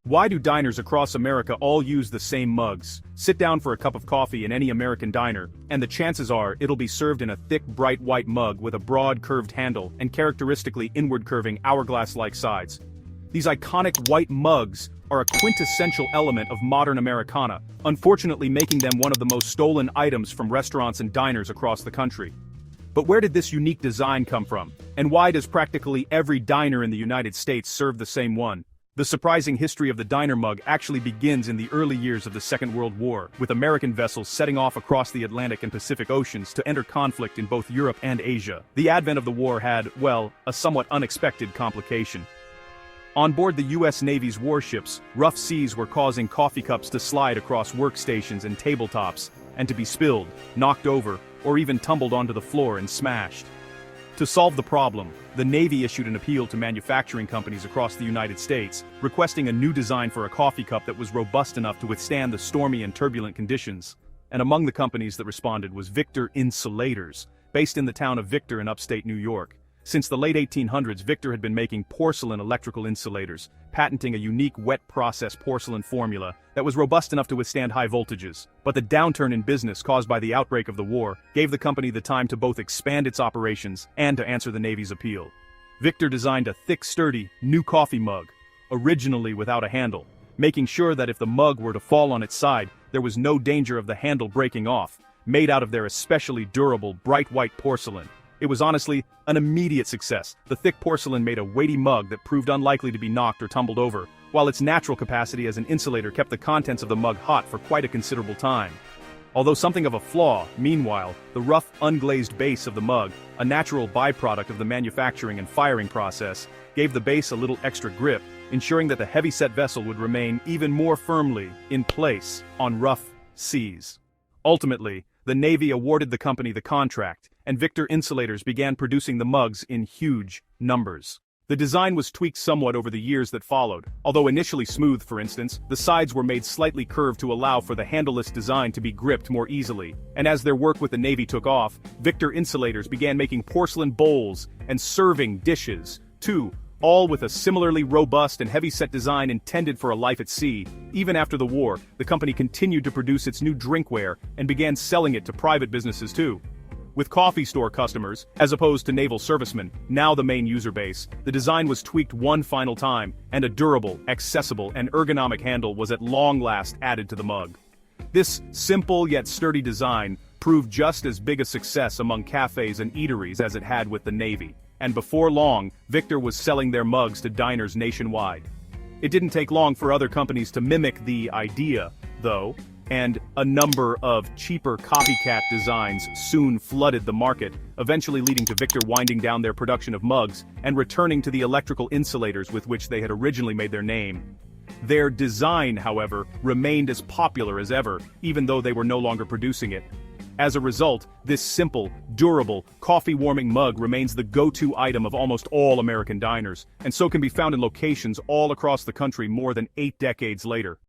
Why do diners across America all use the same mugs? Sit down for a cup of coffee in any American diner, and the chances are it'll be served in a thick bright white mug with a broad curved handle and characteristically inward curving hourglass-like sides. These iconic white mugs are a quintessential element of modern Americana, unfortunately making them one of the most stolen items from restaurants and diners across the country. But where did this unique design come from? And why does practically every diner in the United States serve the same one? The surprising history of the diner mug actually begins in the early years of the Second World War, with American vessels setting off across the Atlantic and Pacific Oceans to enter conflict in both Europe and Asia. The advent of the war had, well, a somewhat unexpected complication. On board the U.S. Navy's warships, rough seas were causing coffee cups to slide across workstations and tabletops, and to be spilled, knocked over, or even tumbled onto the floor and smashed. To solve the problem, the Navy issued an appeal to manufacturing companies across the United States, requesting a new design for a coffee cup that was robust enough to withstand the stormy and turbulent conditions. And among the companies that responded was Victor Insulators, based in the town of Victor in upstate New York. Since the late 1800s, Victor had been making porcelain electrical insulators, patenting a unique wet process porcelain formula that was robust enough to withstand high voltages. But the downturn in business caused by the outbreak of the war gave the company the time to both expand its operations and to answer the Navy's appeal. Victor designed a thick, sturdy, new coffee mug, originally without a handle, making sure that if the mug were to fall on its side, there was no danger of the handle breaking off, made out of their especially durable, bright white porcelain. It was honestly an immediate success. The thick porcelain made a weighty mug that proved unlikely to be knocked or tumbled over, while its natural capacity as an insulator kept the contents of the mug hot for quite a considerable time. Although something of a flaw, meanwhile, the rough, unglazed base of the mug, a natural byproduct of the manufacturing and firing process, gave the base a little extra grip, ensuring that the heavy-set vessel would remain even more firmly in place on rough seas. Ultimately, the Navy awarded the company the contract, and Victor Insulators began producing the mugs in huge numbers. The design was tweaked somewhat over the years that followed. Although initially smooth, for instance, the sides were made slightly curved to allow for the handleless design to be gripped more easily. And as their work with the Navy took off, Victor Insulators began making porcelain bowls and serving dishes, too, all with a similarly robust and heavy-set design intended for a life at sea. Even after the war, the company continued to produce its new drinkware and began selling it to private businesses too. With coffee store customers, as opposed to naval servicemen, now the main user base, the design was tweaked one final time, and a durable, accessible, and ergonomic handle was at long last added to the mug. This simple yet sturdy design proved just as big a success among cafes and eateries as it had with the Navy, and before long, Victor was selling their mugs to diners nationwide. It didn't take long for other companies to mimic the idea, though, and a number of cheaper copycat designs soon flooded the market, eventually leading to Victor winding down their production of mugs and returning to the electrical insulators with which they had originally made their name. Their design, however, remained as popular as ever, even though they were no longer producing it. As a result, this simple, durable, coffee-warming mug remains the go-to item of almost all American diners, and so can be found in locations all across the country more than 8 decades later.